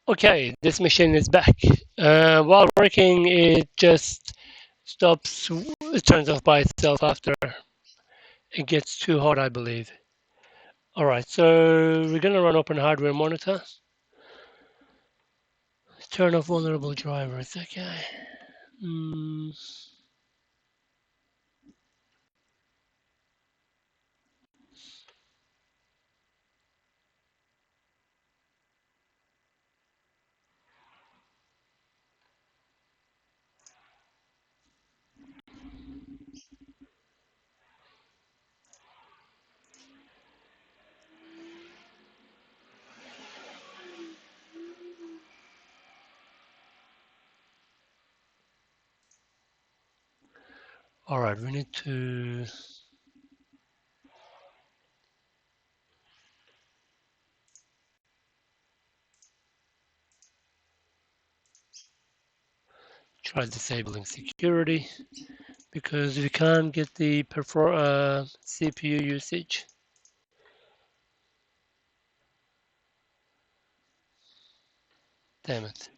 Okay, this machine is back. While working, it just stops, it turns off by itself after it gets too hot, I believe. All right, so we're gonna run open hardware monitor. Turn off vulnerable drivers. Okay. Mm. All right, we need to try disabling security because we can't get the CPU usage. Damn it.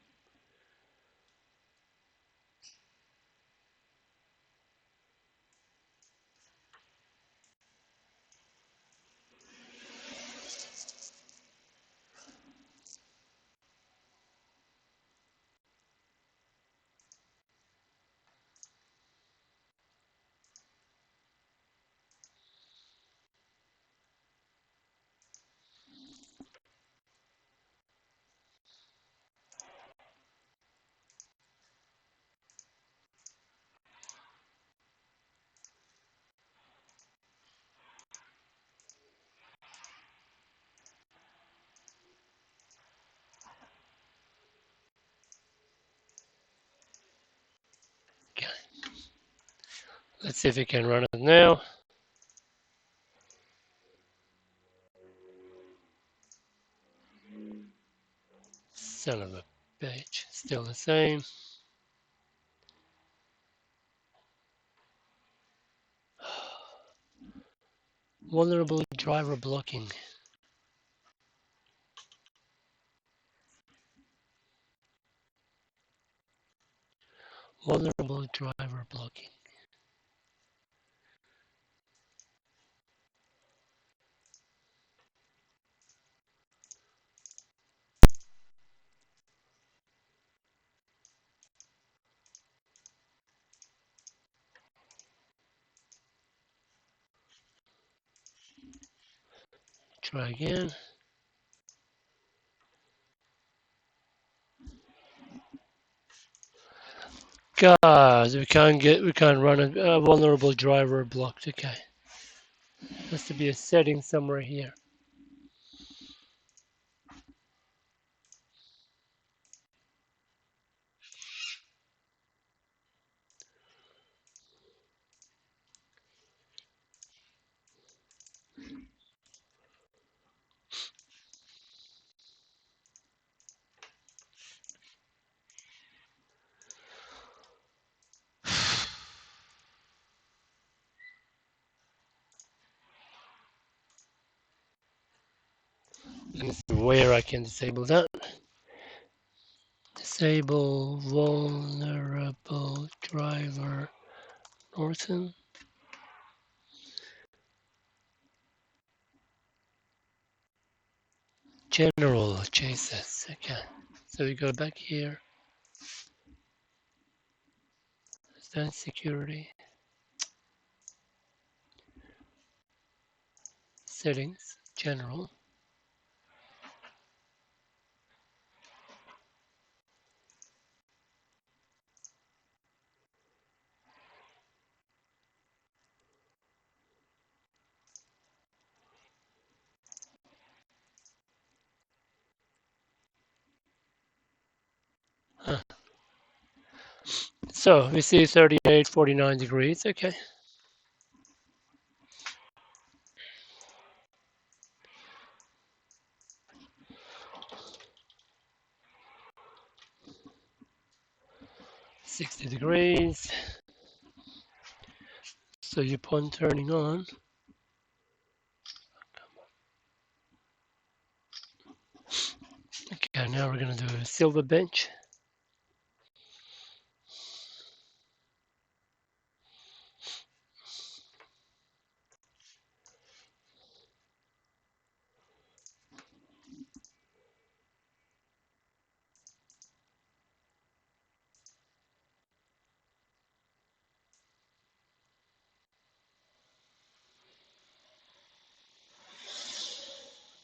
Okay. Let's see if we can run it now. Son of a bitch. Still the same. Vulnerable driver blocking. Vulnerable driver blocking. Try again. God, we can't run a vulnerable driver blocked. Okay. Has to be a setting somewhere here. Let me see where I can disable that. Disable vulnerable driver Norton. General Jesus. Okay. So we go back here. Is that security? Settings. General. Huh. So we see 38, 49 degrees. Okay. $60. So upon turning on, Okay, now we're going to do a silver bench.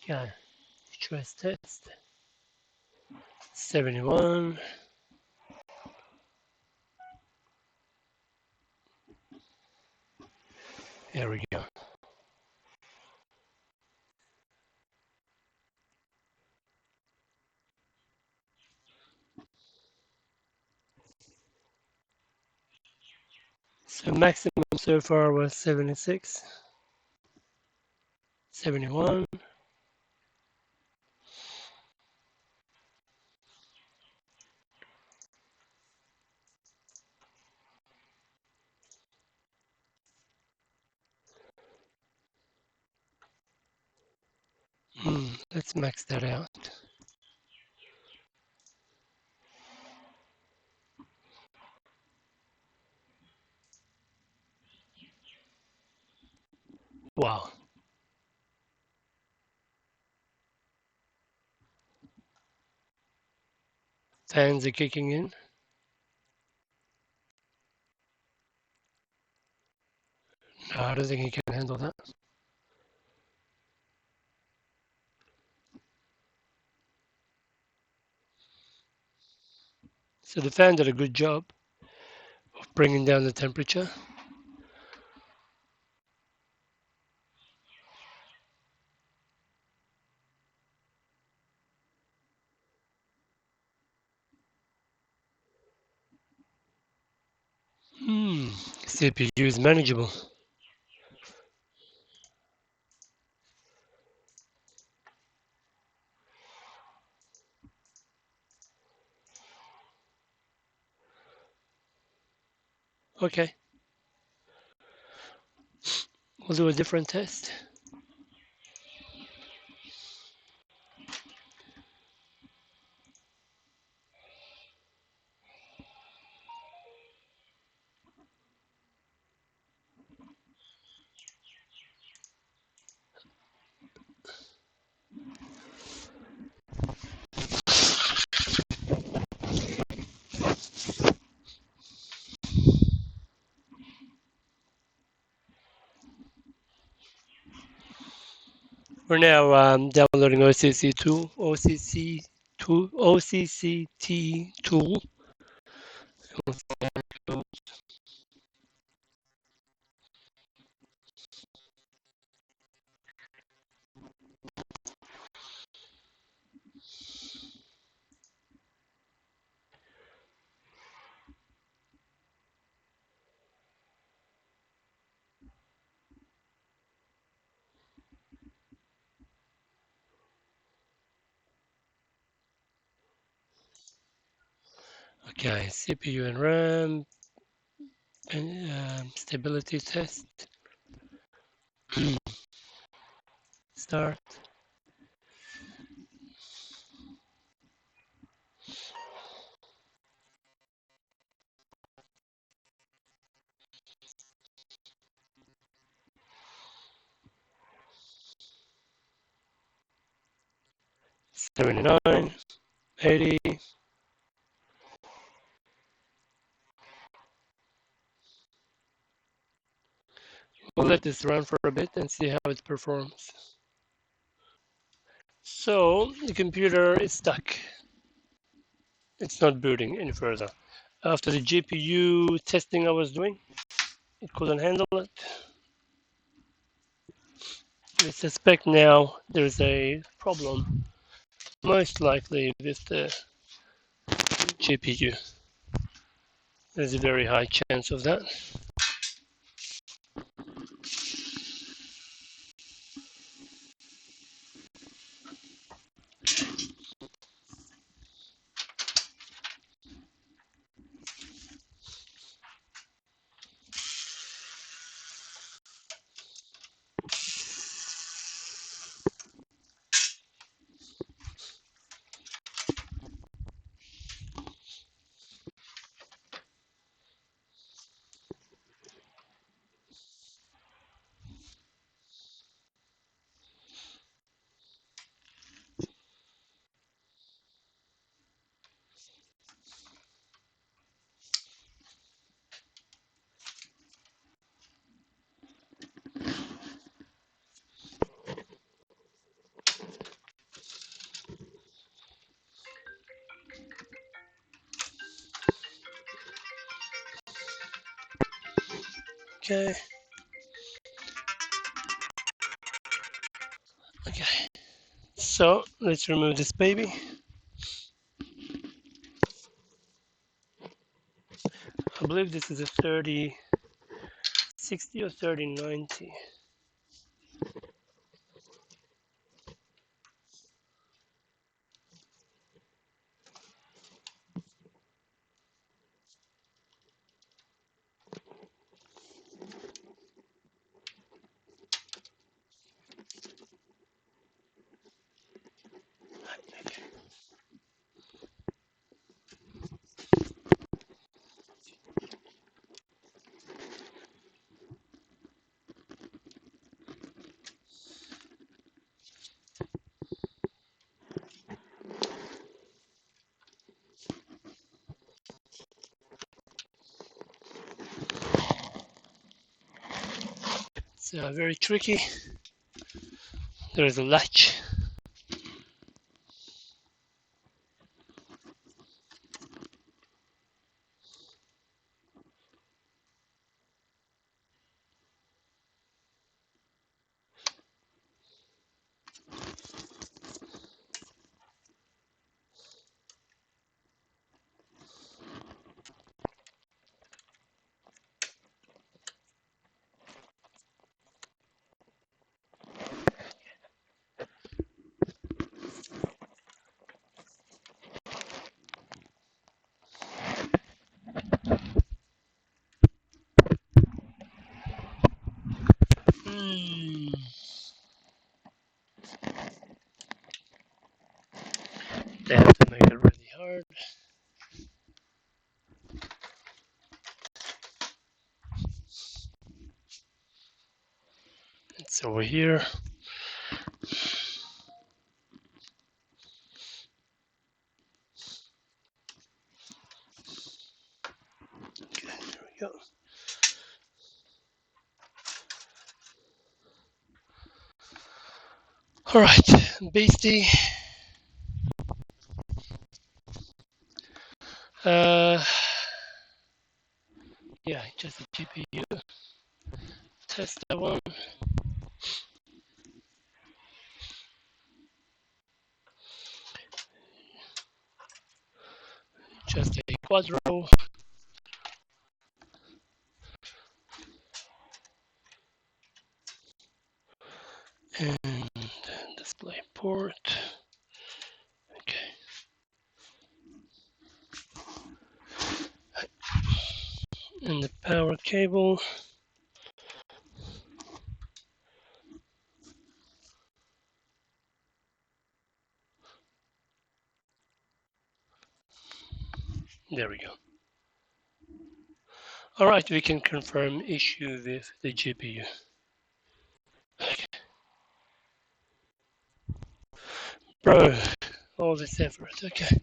Okay, stress test. 71. There we go. So maximum so far was 76, 71. Let's max that out. Wow. Fans are kicking in. No, I don't think he can handle that. So the fan did a good job of bringing down the temperature. CPU is manageable. Okay, we'll do a different test. We're now downloading OCCT tool. 'Okay, CPU and RAM and stability test. Start. $79, $80. We'll let this run for a bit and see how it performs. So the computer is stuck. It's not booting any further. After the GPU testing I was doing, it couldn't handle it. We suspect now there's a problem, most likely with the GPU. There's a very high chance of that. Okay. Okay. So let's remove this baby. I believe this is a 3060 or 3090. It's very tricky. There is a latch. Hmm. They have to make it really hard. It's over here. Okay, there we go. All right, Beastie. Uh, yeah, just a GPU. Test that one. Just a Quadro. And display port. Okay. And the power cable. There we go. All right, we can confirm issue with the GPU. Okay. Bro, all this effort. Okay.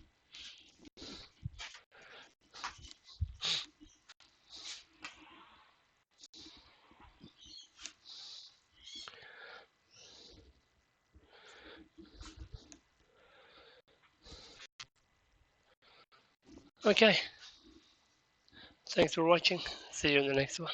Okay. Thanks for watching. See you in the next one.